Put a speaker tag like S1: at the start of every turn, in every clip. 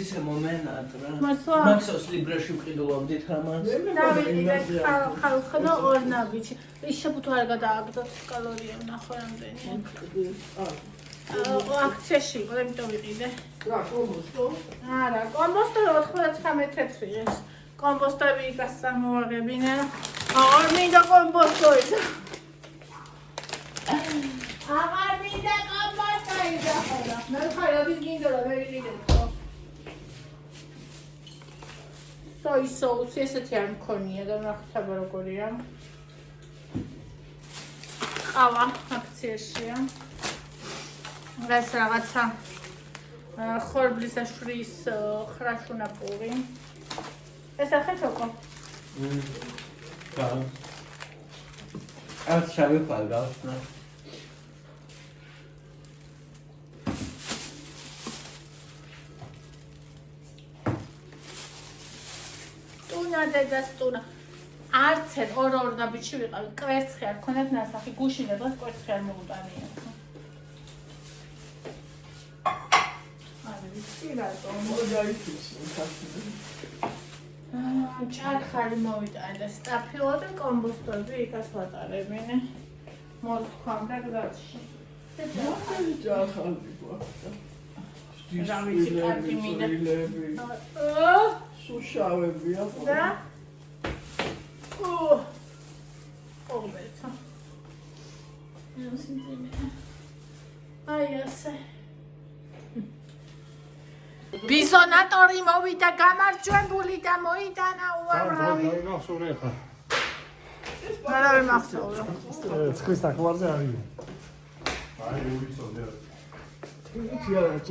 S1: ისე მომენატრა.
S2: Masla.
S1: Maxos librashi ვყიდულობდით ამას.
S2: დავიყიდე ხალხო ორ ნაბიჯი. ის შეფუთო არ გადააგდოთ კალორია ნახო რამდენი. აქციაში იყო, იმიტომ ვიყიდე.
S3: რა, კომბოსტო?
S2: არა, კომბოსტო 99 თეთრიეს. კომბოსტები გასამოაღებინა. აღარ მინდა კომბოსტო ისა. აღარ მინდა კომბოსტო ისა. მე ხარ როდის გინდა რა ვიყიდე. სოი соуსი ესეთი არ მქონია და ნახეთ აბა როგორია. ყავა აქციაშია. ეს რაღაცა ხორბლისაშვილის ხრაშუნაპური. ეს ახეთ ოკო.
S1: და. არ შავი ფალგავს ნა.
S2: დედას ტუნა არც ორ ნაბიჯი ვიყავი კვერცხი არ ქონდათ ნასახი გუშინ და დღეს კვერცხი არ მოუტანია აი ვიცი რატომ
S3: მოდაიქცი
S2: ჩარხალი მოვიტანე და სტაფილო და კომბოსტები იქაც ვატარებინე მოსქვამდა გზაში
S3: ჩარხალი გვაქვს
S2: რა ვიცი კარგი მინდა
S3: სუშავებია
S2: და ობერტა აი ასე ბიზონატორი მოვიდა გამარჯვებული და მოიტანა უამრავი
S4: ნახსოვრე ხა
S2: არა ვერ მახსოვრო
S4: ცხრის თაგვარზე არის აი უვიცოდე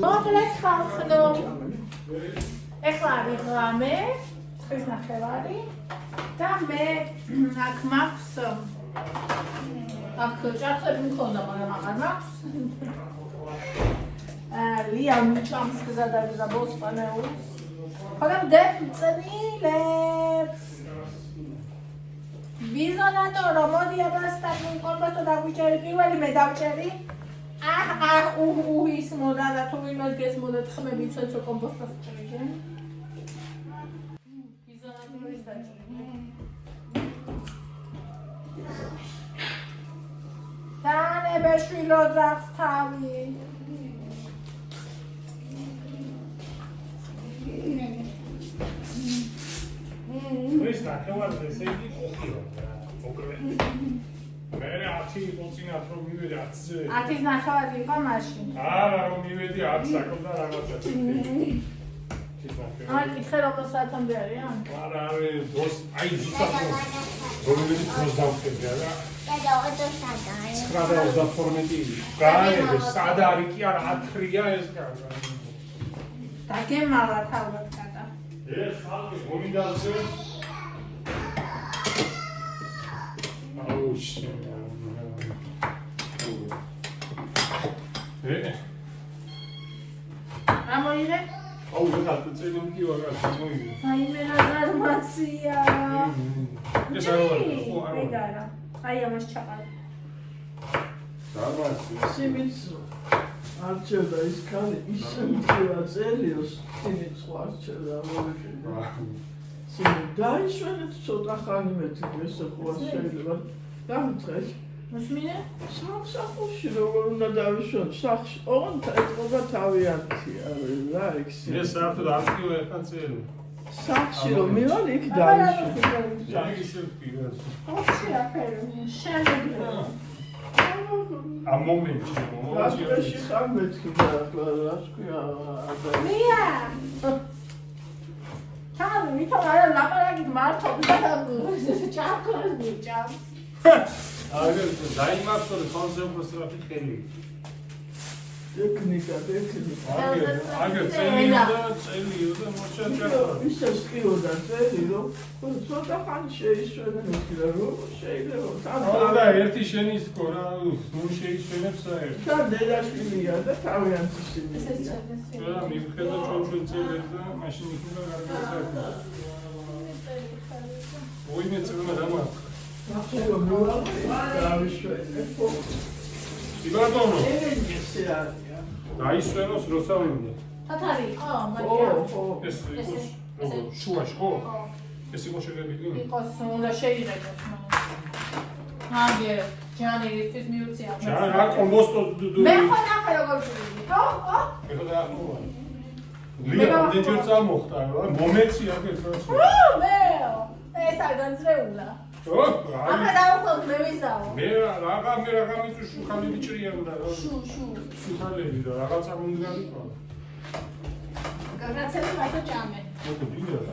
S2: მოკლედ ხალხო ეხლა არის ღამე, ცხრის ნახევარი და მე აქ მაქვს აქ ჭარხები მქონდა, მაგრამ აღარ მაქვს. ლია მიჭამს გზადაგზა ბოსპანეულს. ხოდამ დემწნილებს. ბიზონატორო, მოდი აბასტაკი კომბოსტო დაგვიჭერი, პირველი მე დავჭერი. ის მოდა და თუ ვინმეს გესმოდა ხმები ცოცო კომბოსტოს ჭრიჟე. ბიზონატორის დაჭრილი. დანებეშვილო ძაღს თავი.
S4: ეს ნახევარზე ესე იგი ოქიო რა მოკლედ მე 10 პონცინათ რომ მივედი 10-ზე
S2: 10-ის ნახევარი იყო მაშინ
S4: არა რომ მივედი 10 საკონდა რაღაცა
S2: აი კითხე როგორ საათამდე არიან
S4: არა დროს აი ზუსტად რომ მივედი დროს დავხდები რა
S5: და ოდოსადაა
S4: 9:12 გაიგე სად არის კი არა 10-რია ეს კაცი
S2: დაგემალა თავად კატა
S4: ეს ხალხი გონიდაზე აუში
S2: რა მოიღე?
S4: აუ რა წელი კი ვარ მოიღე
S2: აი მე რა ზარმაცია
S4: ეს არ ვარ ხო არ
S2: მე არა აი ამას ჩაყალ
S4: ზარმაცია
S3: სიმიც არჩევდა ის ქალი ისე მწირა წელიოს სიმიც არჩევდა მოვიქედა სიმიც დაიშვენეთ ცოტა ხანი მეტი ესე ხო შეიძლება დამწეს
S2: მოსმინე?
S3: სახლში როგორ უნდა დავიშვენ სახლში ოღონდ ეთყობა თავიანთი რა ექსი
S4: ეს საერთოდ არ კი ვერხან წელი
S3: სახლში რომ მივალ იქ დავიშვენ
S4: ჯაგისებ პირას
S2: ოქში აფერო შენებია
S4: ამ მომენტში
S3: რაში ხარ მეთქი და რას ქვია
S2: ლია თავი ვითომ არა ლაპარაკით მართობ და ჩარქოს მიჭამს
S4: აგერ დაიმართო კონსერვოს ტრაფი ხელი
S3: ტექნიკა
S4: აგერ წელიო და მოჩაჭა
S3: ისე სკიოდა წელი რომ ცოტა ხანი შეიშვენენ და რომ შეიძლება
S4: და ერთი შენის თქო რა ნუ შეიშვენებს საერთოდ
S3: და დედაშვილია და თავიანთი სიმი
S4: რა მივხედა ჩვენ წელებს და მაშინ იქნება გარკვეულწილად ოიმე წელმა დამარცხა
S3: ახლა მოვალ დავიშვენე
S4: იბატონო
S3: ესე არის
S4: დაისვენოს როცა უნდა
S2: თათარი იყო,
S3: ხო,
S2: მაგია.
S3: ხო.
S4: ეს იყოს როგორ შუაში ხო? ეს იყო შეგებილი?
S2: იყოს უნდა შეიღებოს მაგე ჯანირის მიუცია.
S4: რა კომბოსტო
S2: მე ხო ნახე როგორ ვიდი, ხო?
S4: ეხლა დაახმოვა. ლია დეჯერ წამოხტა რა, მომეცი აქეთ რა.
S2: მე ეს არ განწრეულა.
S4: ო,
S2: ახლა დავხოთ მე ვისაო.
S4: მე რაღაცა შუხალი ბიჭრია უნდა რა. შუხალები და რაღაცა მომდგარი ყო.
S2: გადაცემა მარტო ჭამე.
S4: ოკე, ბინა რა.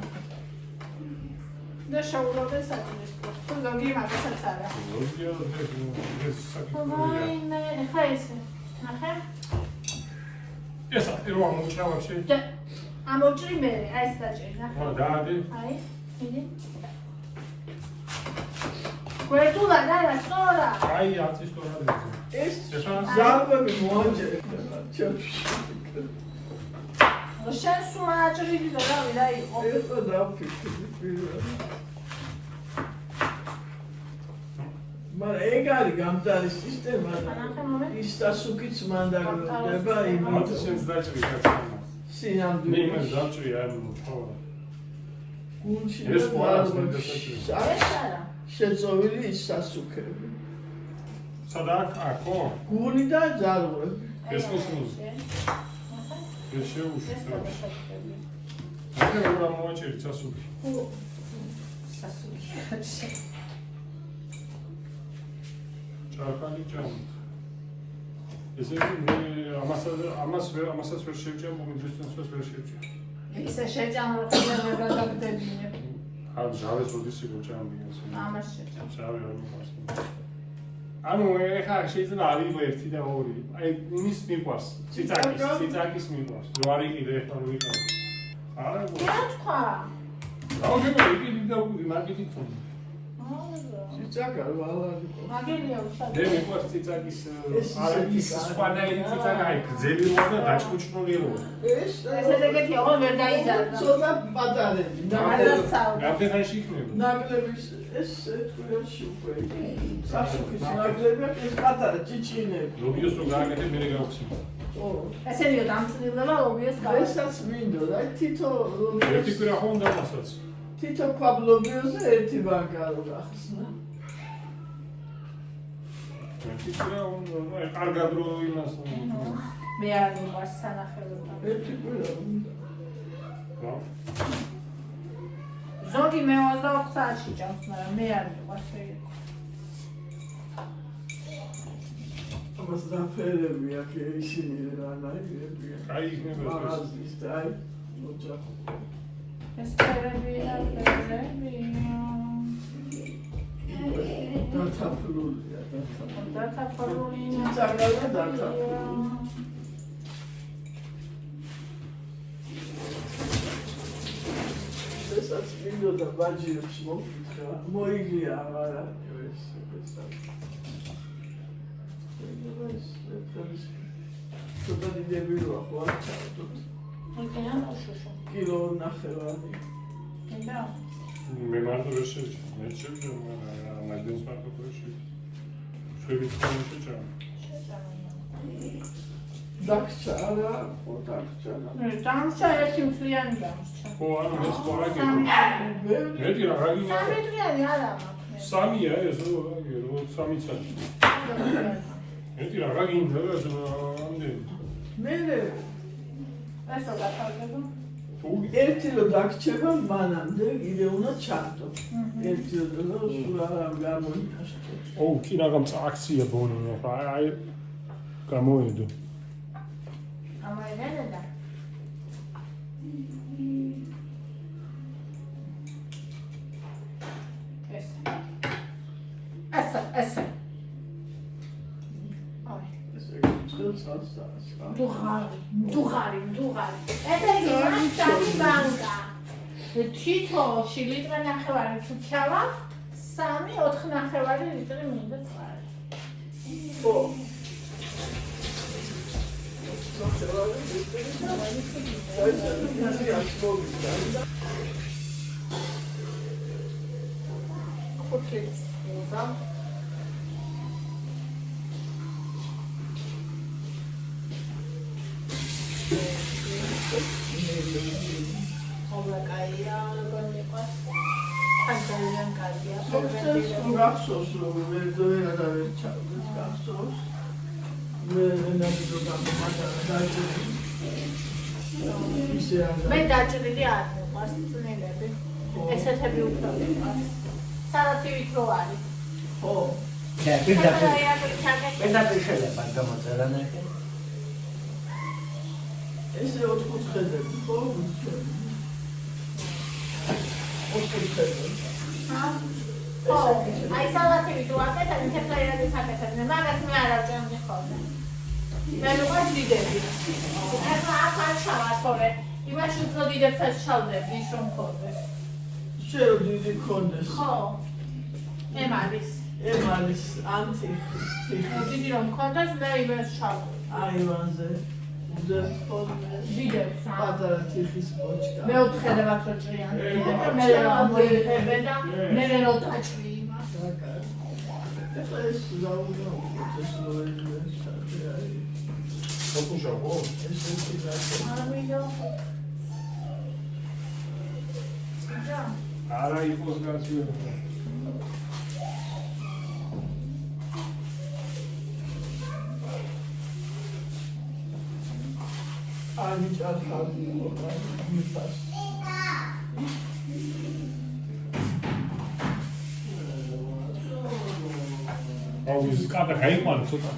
S2: და შაურობენ საჭიროს. თუ ზოგი მაგასაც არა.
S4: ზოგია ეს საკითხია.
S2: ვაიმე, ხა ესე. ნახე.
S4: ეს ერვა მოჩა ვაფშე.
S2: და ამოჭრი მე, აი ეს დაჭერი, ნახე.
S4: ო, დაადი.
S2: აი, მიდი. გვერდულა და რა სწორა.
S4: აი, აცის თორად ეს.
S3: ეს ზარბები მოაჭერდა ჩემში.
S2: შენ სულ აჭრიდი და რავი რა იყო.
S3: ეხლა დავფიქრდი პირველად. მაგრამ ეგ არის გამტარი სისტემა და ის დასუკიც მანდაგდება იმით.
S4: აცის შენს დაჭრი კაცმა. მე
S3: სინამდვილე.
S4: იმას დაჭრი არ მოხო.
S3: გულში
S4: ეს ყოლასმე
S2: ეს არა.
S3: შეწოვილი ის სასუქები.
S4: სადაკ აქო?
S3: გული და ზარღვები.
S4: ეს მოსულს. ეს შეუშვა.
S2: ეს
S4: მე რა მოაჭერი სასუქი.
S2: სასუქი.
S4: ჭარხალი ჭამთ. ესე იგი მე ამასაც ვერ შევჭამ, მომდროსაც ვერ შევჭამ.
S2: ისე შეჭამ რომ ხილება გადაგდებინე.
S4: ხარ ჟავეს როდის იგოჭამდი ასე.
S2: ამას შეჭამ.
S4: ჟავი არ მიყვარს. ანუ ეხლა შეიძლება ავიღო 1 და 2. აი იმის მიყვარს, ციცაკის მიყვარს. რო არ იყიდე ეხლა რო იყავ. არა,
S2: რა თქვა?
S4: აუგებო იყიდი და უკი მარკეტინგ ფონდი.
S3: ციცაკა ვალარი.
S2: მაგელია უშავ.
S4: მე მიყვარს ციცაკის არა ის სპანელი ციცაკა აი გძელი როა და დაჭკუჭნული როა.
S2: ესე ეგეთი ოღონდ ვერ დაიზარდა.
S3: ცოტა პატარები.
S4: რამდენში იქნება?
S3: ნაგლების ეს თქვენში უკვე სასუქის ნაგლები ეს პატარა ჭიჭინები.
S4: ლობიოს რო გააკეთე მე გავხსნი.
S3: ო,
S2: ესენიო დამწნილდება ლობიოს გავა.
S3: ესაც მინდოდა თითო
S4: ერთი კვირა ხონდა მასაც.
S3: თითო ქვაბლობიოზე ერთი ბანკა რო გახსნა.
S4: ერთი კვირა უნდა კარგად რო იმას.
S2: მე არ მიყვარს სანახევრობა.
S3: ერთი კვირა უნდა.
S4: რა?
S2: ზოგი მე 24 საათში ჭამს, მაგრამ მე არ მიყვარს ეგ.
S3: ამას დაფერები აქ ისინი რანაირებია.
S4: აი იქნება ეს.
S3: მაღაზიის და აი ოჯახი.
S2: ეს ფერებია.
S3: დათაფლულია.
S2: დათაფლულია.
S3: ციცაკა და დათაფლულია. ესაც მინდოდა ბაჯიებს მოგითხრა. მოიგია აღარა ეს. ცოტა დიდები როა ხო არ ჩავდოთ.
S2: მოგენა მოშუშო.
S3: კილო ნახევარი.
S2: და
S4: მე მარტო ვერ შევჭამ. მე შევჭამ, მაგრამ მაგდენს მარტო ვერ შევჭამ. შვიდ ხომ შევჭამ.
S3: დაგჭა არა, ხო დაგჭა.
S2: დამჭა ერთი მთლიანი დამჭა.
S4: ხო, ანუ მეც ყურაგე. მეტი რა გაგინა?
S2: სამი დღიანი არა მაქვს.
S4: სამია ეს რო სამი წელი. მეტი რა გაგინდა რა ამდენი.
S3: მე
S2: ეს რა თავდება?
S3: ერთი რო დაგჭება მანამდე იდე უნდა ჩართო. ერთი რო სულ არ გამოიწაშო.
S4: ო, კი რაღაც აქცია ბონი ხო აი გამოედო.
S2: ამაერედა. ეს. აი.
S3: ეს წყილსა.
S2: დუღარი. ეს არის სამი ბანკა. თითოში ლიტრე ნახევარი თუ ჩავა, 3-4 ნახევარი ლიტრი მინდა წყალი.
S3: ხო.
S2: მარტივია.
S3: მოხდეს გახსოვს რომ ვერა ვერ ჩავდეს გახსოვს მე ნამდვილად გამომატა დაიწყე ისე არა
S2: მე დაჭრილი არ მიყვარს წნილები. ესეთები უფრო მიყვარს. სალათივით რო არის.
S3: ხო
S1: პირდაპირ შეიძლება გამოწერა ნახე.
S3: ესე ოთხკუთხედები ხო ოთხკუთხედები
S2: ხო, აი სალათივით რო აკეთებ, თეთრაერადი საკეთებ, მაგას მე არ ავჭამდი ხოლმე. მე მიყვარს დიდები. ეხლა აქ არ ჩავარ ხოლმე. იმაში უფრო დიდებსაც ჩავდები, ის რომ მქონდეს.
S3: შენ რო დიდი ქონდეს
S2: ხო. ემალის.
S3: ემალის ანტი
S2: დიდი რომ მქონდეს, მე იმას ჩავდები.
S3: აივანზე უძებ ხოლმე
S2: დიდებს,
S3: პატარა თიხის ბოჭკა
S2: მე ვთხელებათ რო ჭრიან და მე რა მოიხებენ და მე რო დაჭრი იმას.
S3: ეხლა ეს ზაუნდრა ეს როელი შარდი არის
S4: ფოტოშა ხო?
S3: ეს ერთი რაში
S2: ამიდო.
S4: არა იყოს გაცილება.
S3: ani ჭარხალი იყო მიფას
S4: აუ ის კატა გაიყვანა ცოტა.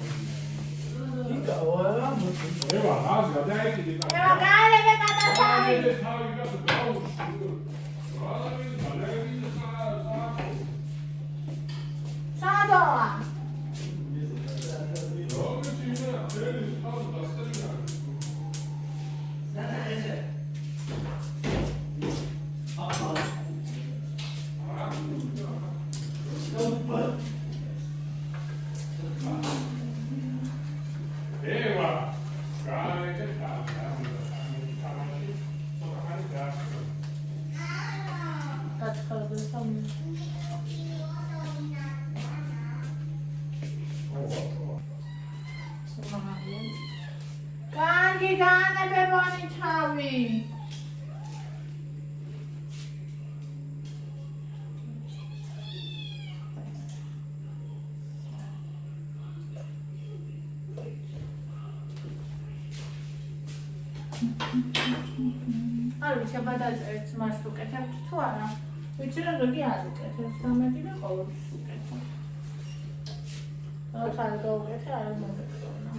S3: იკავა რა მოწე
S4: ევა ას გადაიკიდე.
S2: ევა გაალე კატასავი. სადოა?
S4: ევა გაიკეთე.
S2: დაწყებდა განგი განებებანი თავი. არ ვიცი ბადაწერს მას უკეთებთ თუ არა. ვიცი რომ ზოგი არ უკეთებს, დამეტი და ყოველთვის უკეთებ. რაც არ გაუკეთე, არ მომეწონა.